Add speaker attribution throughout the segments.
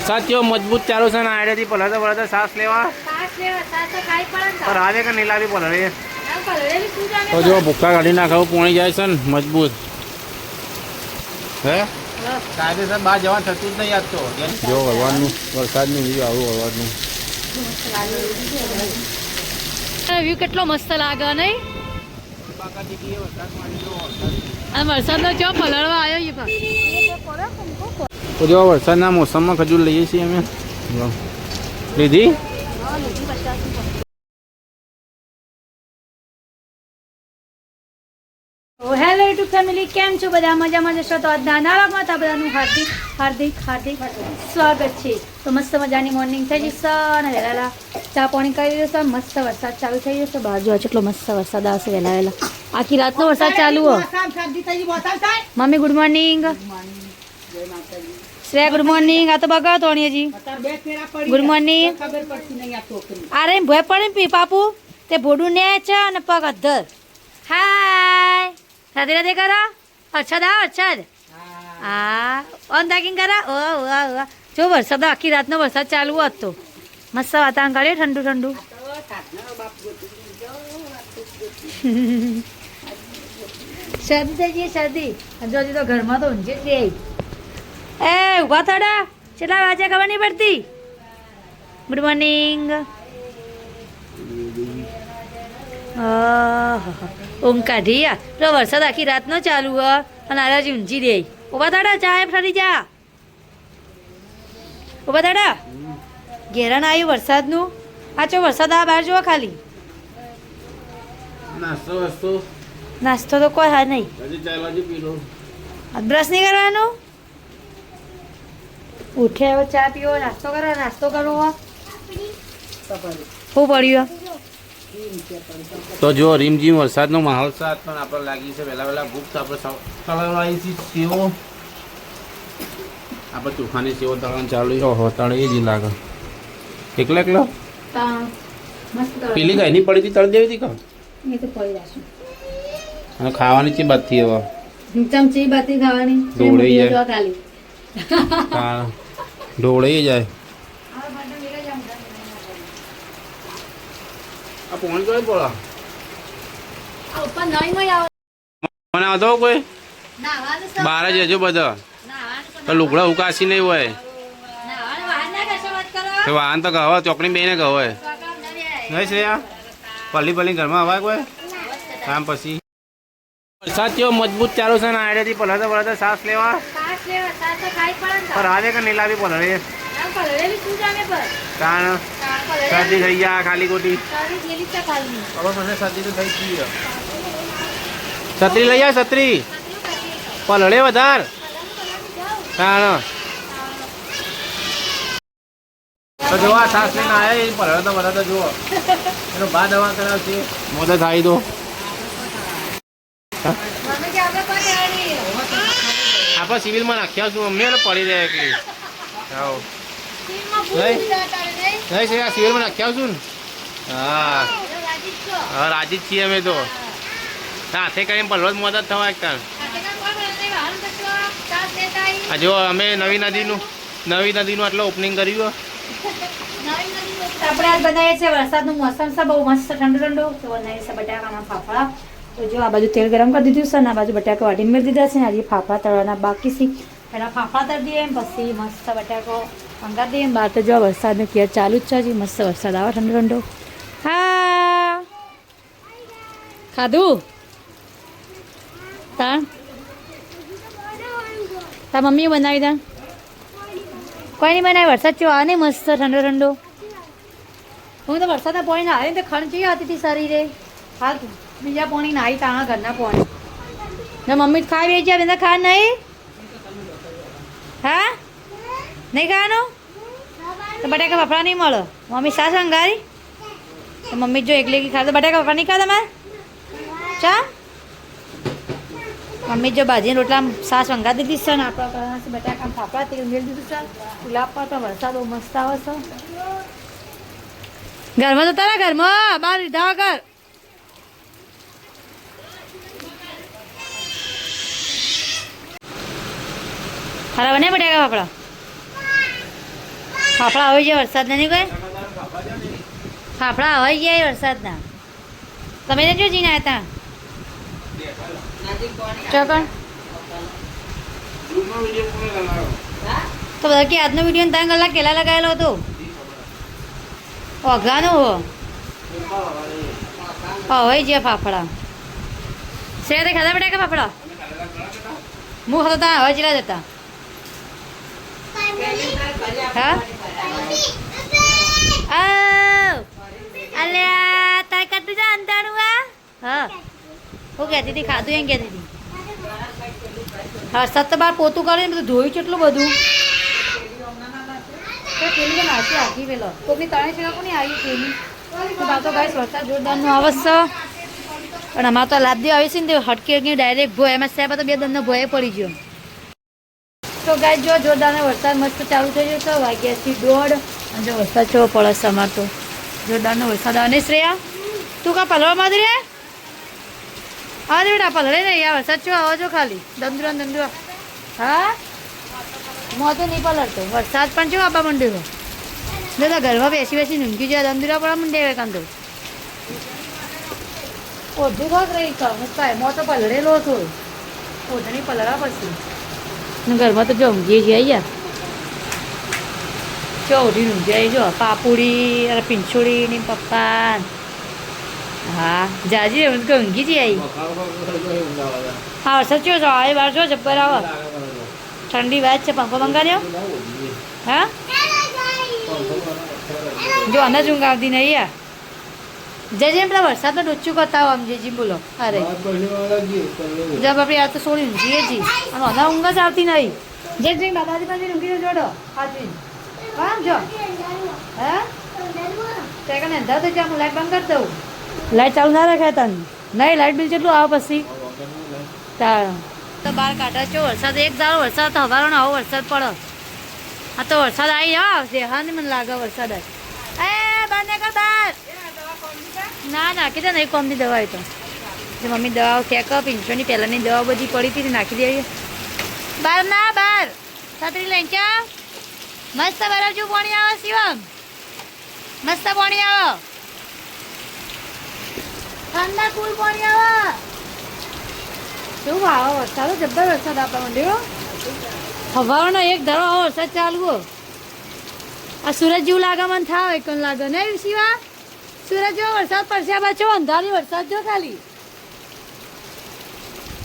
Speaker 1: साथियों मजबूत चारों से ना आए थी पलटा पलटा सांस लेवा पर आवे का नीला भी पलड़े तो जो भूखा गाड़ी ना खाओ पोणी जाए सन मजबूत है कायदेसर बार जवा थતું જ નહીં આજ તો જો ભગવાનનું વરસાદનું વ્યૂ આવું ભગવાનનું
Speaker 2: વ્યૂ કેટલો મસ્ત લાગે નહીં અને વરસાદનો ચો પલળવા આવ્યો
Speaker 1: તો જો વરસાદના મોસમમાં ખજૂર લઈએ છીએ અમે લીધી
Speaker 2: હેલો યુટ્યુબ ફેમિલી કેમ છો બધા મજામાં જશો તો આજના નવા બધાનું હાર્દિક હાર્દિક હાર્દિક સ્વાગત છે તો મસ્ત મજાની મોર્નિંગ થઈ જશે અને વહેલા ચા પાણી કરી દેશો મસ્ત વરસાદ ચાલુ થઈ જશે બહાર જો કેટલો મસ્ત વરસાદ આવશે વહેલા વહેલા આખી રાતનો વરસાદ ચાલુ હો mummy good morning Shreya good morning આ તો બગા તોણીજી ગુડ મોર્નિંગ અરે ભય પડે પાપુ તે ભોડું ને છે અને પગ અધર હાય રાધે રાધે કરો અરછદ અરછદ હા ઓન દાગીન કરા ઓ જો વરસાદ આખી રાતનો વરસાદ ચાલુ હતો મસ્ત વાતાવરણ કરે ઠંડુ ઠંડુ શરદી થઈ ગઈ શરદી જો હજી તો ઘરમાં તો ઊંઘી જ રહી એ ઉભા થોડા કેટલા વાગ્યા ખબર નહીં પડતી ગુડ મોર્નિંગ ઊંઘ કાઢી તો વરસાદ આખી રાતનો ચાલુ હ અને આરાજી ઊંઘી દે ઉભા થાડા ચા ફરી જા ઉભા થાડા ઘેરાને આવ્યું વરસાદનું આ ચો વરસાદ આ બહાર જુઓ ખાલી નાસ્તો તો કોઈ હા નહીં બ્રશ નહીં કરવાનો ઉઠે હવે ચા પીવો નાસ્તો કરો નાસ્તો કરવો શું પડ્યું
Speaker 1: તો જો રીમઝીમ વરસાદનો માહોલ છે પણ આપણે લાગી છે વહેલા વહેલા ભૂખ તો આપણે તળવાની છે સેવો આપણે ચોખાની સેવો તળવાનું ચાલુ ઓહો તળે જ લાગે એકલા એકલો પેલી ગાયની પડી હતી તળી દેવી હતી કાં અને ખાવાની છે બાથી હવે
Speaker 2: ચમચી બાતી ખાવાની
Speaker 1: ઢોળાઈ જાય ખાલી હા ઢોળાઈ જાય આ પોણી કોઈ બોલા
Speaker 2: ઉપર નહીં નહીં આવે
Speaker 1: મને આવતો કોઈ બાર જ હજુ બધા તો લુગડા ઉકાસી નહીં હોય વાહન તો કહો ચોકડી બેને કહો હોય નહીં શ્રેયા પલ્લી પલ્લી ઘરમાં હવાય કોઈ કામ પછી વરસાદ થયો મજબૂત ચાલુ છે ને આડેથી પલળતા પલળતા સાસ લેવા પર આવે કે નીલા બી પલળે કારણ શરદી થઈ ગયા ખાલી ખોટી શરદી તો થઈ ગઈ છત્રી લઈ જાય છત્રી પલળે વધાર કારણ તો જો આ સાસ લઈને આવ્યા એ પલળતા પલળતા જુઓ એનો બા દવા કરાવશે મોઢે થાય તો આપણે સિવિલમાં નાખ્યા છું અમને પડી જાય એટલી નહીં છે આ સિવિલમાં નાખ્યા છું ને હા હા રાજી જ છીએ અમે તો હાથે કરીને પલવ જ મદદ થવા એક આ જો અમે નવી નદીનું આટલું ઓપનિંગ કર્યું
Speaker 2: આપણે આજ બનાવીએ છીએ વરસાદનું મોસમ છે બહુ મસ્ત ઠંડુ ઠંડુ તો બનાવીએ છીએ બટાકાના ફાફડા તો જો આ બાજુ તેલ ગરમ કરી દીધું છે ને આ બાજુ બટાકા વાટી મેળ દીધા છે ને આજે ફાફડા તળવાના બાકી છે પહેલાં ફાફડા તળી દઈએ પછી મસ્ત બટાકો અંગાર દઈએ બહાર તો જો વરસાદનું કેર ચાલુ જ છે હજી મસ્ત વરસાદ આવે ઠંડો ઠંડો હા ખાધું તાર મમ્મીએ બનાવી દા કોઈ નહીં બનાવી વરસાદ ચો આવે ને મસ્ત ઠંડો ઠંડો હું તો વરસાદના પાણી ના આવે તો ખણ જેવી હતી શરીરે હાલ બીજા પાણી નાહી તાણા ઘરના પાણી ને મમ્મી ખાવી છે બધા ખા નહીં હા નહીં ખાવાનું તો બટાકા ફફડા નહીં મળે મમ્મી સાસ અંગારી તો મમ્મી જો એકલી એકલી ખાતો બટાકા ફફડા નહીં ખા તમે ચા મમ્મી જો ભાજીને રોટલા સાસ વંગા દીધી છે ને આપણે બટાકા ફાફડા તેલ મેળ દીધું છે ગુલાબ પર તો વરસાદ બહુ મસ્ત આવે છે ઘરમાં તો તારા ઘરમાં બહાર લીધા વગર ખારા બને બટાકા ફાફડા ફાફડા આવી ગયા વરસાદના નહીં કોઈ ફાફડા હવાઈ ગયા વરસાદના તમે જો જીને આવ્યા હતા તો બધા કે આજનો વિડીયો 3 કલાક પહેલા લગાવેલો હતો ઓઘાનો હો હવાઈ ગયા ફાફડા શેર ખાધા બેટા કે ફાફડા હું ખાતો તા હવા ચેલા જતા હા અલ્યા તાર કટું જા અંધારું હા હું કહેતી હતી ખાધું એમ કહેતી હતી વરસાદ તો બહાર પોતું કરે ને બધું ધોયું કેટલું બધું પેલી નાખી આખી પેલો કોકની ત્રણે છે કોની આવી પેલી તો ગાઈસ વરસાદ જોરદારનો આવશે પણ અમારે તો લાદી આવી છે ને તે હટકી હટકી ડાયરેક્ટ ભોય એમાં સાહેબ તો 2 દંડનો ભોય પડી ગયો તો ગાઈસ જો જોરદારનો વરસાદ મસ્ત ચાલુ થઈ ગયો તો વાગ્યાથી 1:30 અને જો વરસાદ કેવો પડે છે અમારે તો જોરદારનો વરસાદ અને શ્રેયા તું કા પલવા માં રે હા બેટા પલળે નહીં યાર વરસાદ છો આવો છો ખાલી દંદુરા હા મોં તો નહીં પલળતો વરસાદ પણ જો આપવા માંડ્યો દાદા ઘરમાં બેસી બેસી ઊંઘી જાય દંદુરા પડવા માંડે કાં તો ઓઢી ભાગ રહી કાંઈ મોં તો પલળેલો હતો ઓઢણી પલળવા પછી ઘરમાં તો જો ઊંઘીએ છીએ યાર જો ઓઢી ઊંઘી આવી જો પાપુડી અને પીંછોડી ની પપ્પા હા જાજી એમ તો ઊંઘી જઈ આવી હા વરસાદ છો આવે બહાર જો જબ્બર આવો ઠંડી વાત છે પંખો મંગાવ્યો હા જો આના જ ઊંઘ આવતી નહીં યાર જજે પેલા વરસાદનો ડોચું કરતા આવો આમ જેજી બોલો અરે જબ આપણે આ તો સોળી ઊંઘીએ જી અને આના ઊંઘ જ આવતી નહીં જે જઈ દાદાજી પાસે ઊંઘી જોડો હાજી હા જો હા તે કને અંધાર તો જા હું લાઈટ બંધ કરી દઉં લાઈટ ચાલુ ના રાખે તને નહીં લાઈટ બિલ કેટલું આવે પછી તાર તો બહાર કાઢા છો વરસાદ એક દાડો વરસાદ તો હવારનો આવો વરસાદ પડો આ તો વરસાદ આવી જાવ દેહા ને મને લાગે વરસાદ એ બંને કર બાર ના નાખી દે નહીં કોમની દવા તો જે મમ્મી દવાઓ ચેક પિંચોની પહેલાંની દવા બધી પડી હતી નાખી દેવી બાર ના બાર છત્રી લઈને ચા મસ્ત બરાબર પાણી આવે શિવમ મસ્ત પાણી આવે ઠંડા કુલ પાણી આવે શું આવો વરસાદ જબ્બર વરસાદ આપવા માંડ્યો હવાનો એક ધારો આવો વરસાદ ચાલુ આ સુરત જેવું લાગે મને થાવ એક લાગે નહીં શિવા સુરત જેવો વરસાદ પડશે આ બાજુ અંધારી વરસાદ જો ખાલી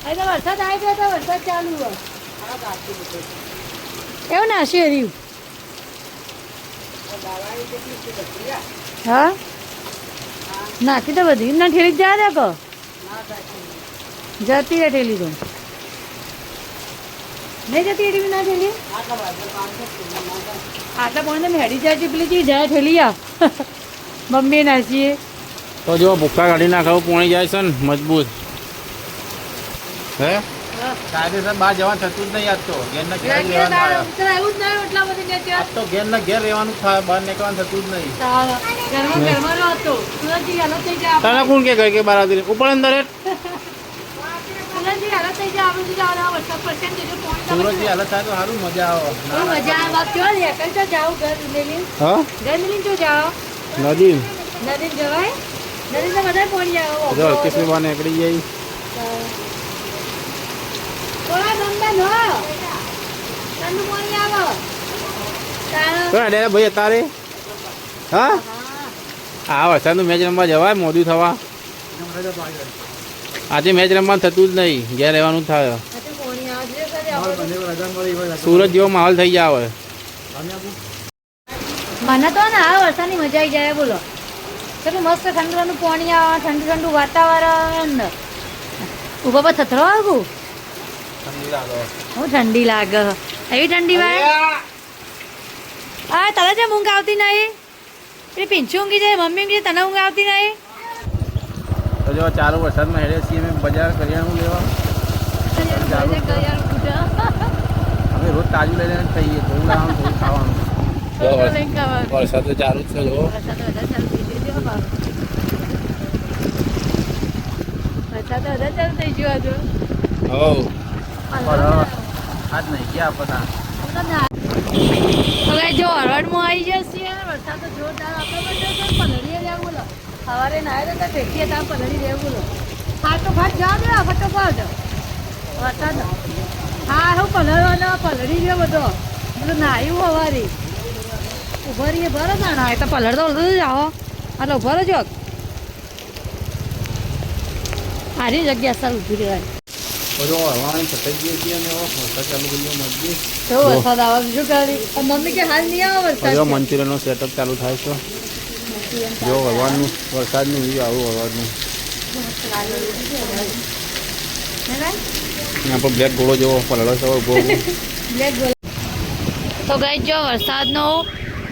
Speaker 2: અહીં તો વરસાદ આવી ગયો તો વરસાદ ચાલુ એવું ને હશે રહ્યું હા નાખી તો બધી ના ઠેલી જા દે કહો જતી રે ઠેલી તો નહીં જતી એવી ના ઠેલી આટલા પણ મેળી જાય છે પેલી જાય ઠેલી આ મમ્મી નાસીએ
Speaker 1: તો જો ભૂક્કા કાઢી નાખાવું પોણી જાય છે ને મજબૂત હે કાયદેસર બહાર જવાનું થતું જ નહીં આજ તો ઘેરના ઘેર રહેવાનું તો ઘેરના ઘેર રહેવાનું થાય બહાર નીકળવાનું થતું જ નહીં તને કોણ કે બહાર આવતી ઉપર અંદર સુરતની હાલત થાય તો સારું મજા આવે નદી
Speaker 2: જવાય નદી તો બધા પોણી આવે
Speaker 1: કિસની બહાર નીકળી જાય ભાઈ તારે હા હા વરસાદનું મેચ રમવા જવાય મોડું થવા આજે મેચ રમવાનું થતું જ નહીં ઘેર રહેવાનું થાય સુરત જેવો માહોલ થઈ જાય હવે
Speaker 2: મને તો ને આ વરસાદની મજા આવી જાય બોલો કેટલું મસ્ત ઠંડુ પાણી આવે ઠંડુ ઠંડુ વાતાવરણ ઉભા પર થથરો આવું હું ઠંડી લાગે એવી ઠંડી વાય હા તને જે ઊંઘ આવતી નહીં એટલે પીંછું ઊંઘી જાય મમ્મી ઊંઘી જાય તને ઊંઘ આવતી નહીં
Speaker 1: તો જો ચાલુ વરસાદમાં હેડે છીએ અમે બજાર કરિયાણું લેવા અમે રોજ તાજું લઈ લઈને ખાઈએ થોડું લાવવાનું થોડું ખાવાનું વરસાદ તો ચાલુ જ છે જો
Speaker 2: વરસાદ તો વધારે ચાલુ થઈ ગયો હતો
Speaker 1: હો આજ નહીં ગયા પતા
Speaker 2: હવે જો હરવડમાં આવી વરસાદ તો જોરદાર આપણે પણ પલળીએ રહ્યા બોલો સવારે નાય તો ભેટીએ ત્યાં પલળી રહ્યા બોલો ફાટોફાટ જાઓ ને ફટોફટ વરસાદ હા હું પલળવાનો પલળી રહ્યો બધો બધું નાયું સવારે ઉભો રહીએ ભરો ના નાય તો પલળતો બધું જ આવો એટલે ઉભો રહેજો આરી જગ્યા સર ઊભી રહેવાય
Speaker 1: બધો હવાની છટાઈ ગઈ હતી અને વરસાદ ચાલુ થઈ ગયો મજબૂત
Speaker 2: તો વરસાદ આવે શું કરી મમ્મી કે હાલ નહીં આવે વરસાદ
Speaker 1: મંચુરિયનનો સેટઅપ ચાલુ થાય છે જો હવાનું વરસાદનું વ્યૂ આવું હવાનું यहाँ पर ब्लैक घोड़ो जो पलड़ो से वो
Speaker 2: બ્લેક ગોલ તો ગાઈ જો વરસાદનો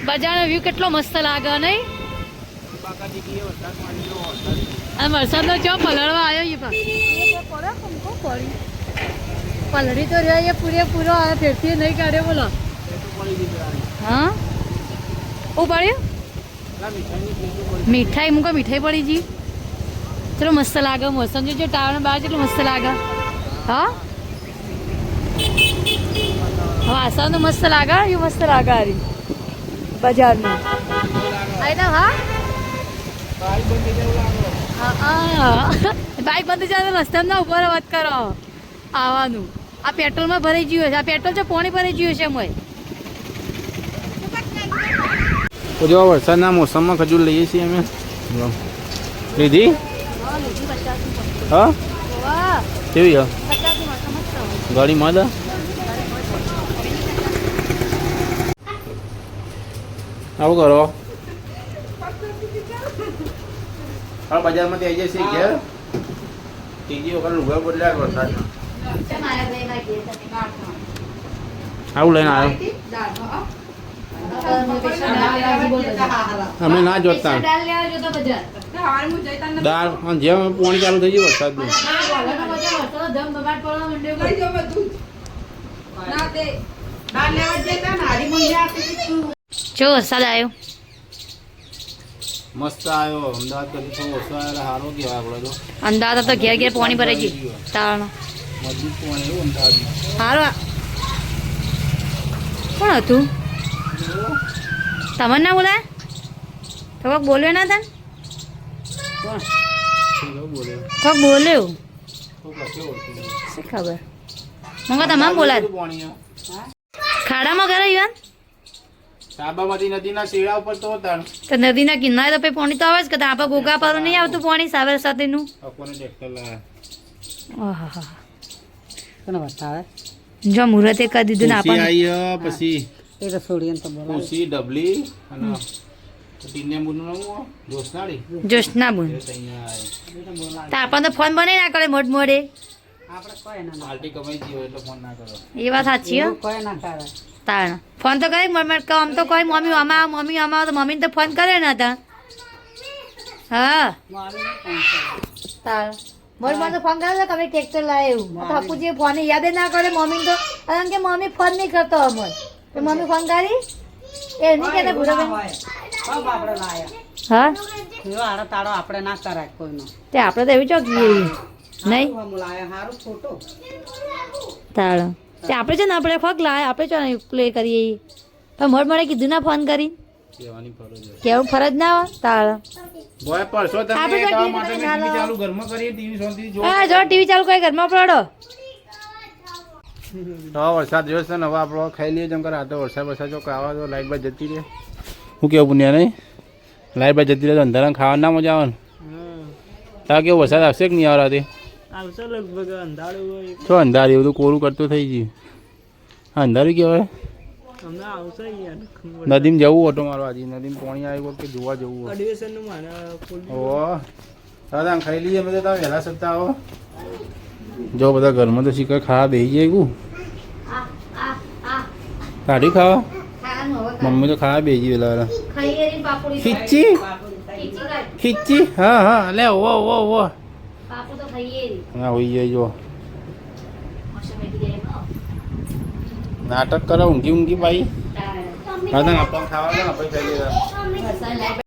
Speaker 2: બજારનો વ્યૂ કેટલો મસ્ત લાગે નહીં અને વરસાદનો ચો પલળવા આવ્યો એ પલળી તો રહ્યો એ પૂરેપૂરો આવે ફેરથી નહીં કાઢ્યો બોલો હા શું પડ્યું મીઠાઈ મૂકો મીઠાઈ પડી જી ચલો મસ્ત લાગે મોસમ જો ટાવર બહાર કેટલું મસ્ત લાગે હા વાસણ તો મસ્ત લાગે એ મસ્ત લાગે હારી બજારનું આઈ હા બાઈક બંધ જાય તો રસ્તામાં ના ઉભો વાત કરો આવવાનું આ પેટ્રોલમાં ભરાઈ ગયું છે આ પેટ્રોલ છે પાણી ભરાઈ ગયું છે મોય
Speaker 1: તો જો વરસાદના મોસમમાં ખજૂર લઈએ છીએ અમે લીધી હા કેવી હા ગાડી મદ આવું કરો હા બજારમાંથી આવી જશે ઘેર ત્રીજી વખત લુગા બદલ્યા વરસાદ આવું લઈને આવ્યો અમે ના જોતા દાળ જેમ પાણી ચાલુ થઈ ગયું વરસાદનું
Speaker 2: જો વરસાદ આવ્યો
Speaker 1: મસ્ત આવ્યો અમદાવાદ કરતી થોડો ઓછો આવ્યો સારો કહેવાય આપણે તો
Speaker 2: અમદાવાદ તો ઘેર ઘેર પાણી ભરાઈ ગયું તારણ
Speaker 1: મજબૂત પાણી એવું અમદાવાદ
Speaker 2: સારું કોણ હતું તમને ના બોલાય તો કોક બોલ્યો ના તને કોક બોલ્યો શું ખબર મને તમામ બોલાય ખાડામાં ઘરે યુવાન
Speaker 1: સાબરમતી નદીના શેડા ઉપર તો હતા
Speaker 2: તો નદીના કિનારે તો પછી પાણી તો આવે જ કે આપણે ગોગા પર નહીં આવતું પાણી સાબર સાથેનું જો મુહૂર્તે કરી દીધું ને આપણને
Speaker 1: પછી ખુશી ડબલી અને
Speaker 2: જોશના બુન તો આપણને તો ફોન બનાવી ના કરે મોડ મોડે એ વાત સાચી હો તાણ ફોન તો કરે આમ તો કોઈ મમ્મી આમાં તો મમ્મીને તો ફોન કરે ને હતા હા તાણ મોર મને ફોન કરે તો તમે ટ્રેક્ટર લાવે એવું તો હપુજી ફોન યાદ ના કરે મમ્મી તો કારણ કે મમ્મી ફોન નહીં કરતો અમર તો મમ્મી ફોન કરી એ નહીં કહેતા ભૂરો હા
Speaker 3: આપણે ના કરાય કોઈનો
Speaker 2: તે આપણે તો એવી ચોકી નહીં તાળ તે આપણે છે ને આપણે ફક લાય આપણે છે ને પ્લે કરીએ પણ મોડ મળે કીધું ના ફોન કરી કેવું ફરજ ના હોય તાળ હા જો ટીવી ચાલુ કરી ઘરમાં પડો
Speaker 1: વરસાદ જોયો છે ને હવે આપણો ખાઈ લઈએ જેમ કરે આ તો વરસાદ જો આવા તો લાઈટ બાદ જતી રહે શું કેવું પુણ્યા નહીં લાઈટ બાદ જતી રહે તો અંધારા ખાવા ના મજા આવે ને તાર કેવું વરસાદ આવશે કે નહીં આવવાથી
Speaker 3: આવશે લગભગ અંધારું
Speaker 1: છો અંધારી બધું કોરું કરતું થઈ ગયું હા અંધારું કહેવાય
Speaker 3: હમણાં આવશે યાર
Speaker 1: નદીમાં જવું ઓટો મારવા હજી નદીમાં પાણી આવ્યું કે જોવા જવું
Speaker 3: અડવેશનનું મારા
Speaker 1: ઓ દાદા ખાઈ લઈએ બધા તમે વહેલા સત્તા આવો જો બધા ઘરમાં તો શીખર ખાવા બેસી જાય ગયું કાઢી ખાવા મમ્મી તો ખાવા બેસી વેલા ખીચી ખીચી હા હા લે ઓ ઓ ઓ હા હોઈ જાય જો નાટક કરો ઊંઘી ઊંઘી ભાઈ હા આપણને ખાવા દે ને આપણે ખાઈ લઈએ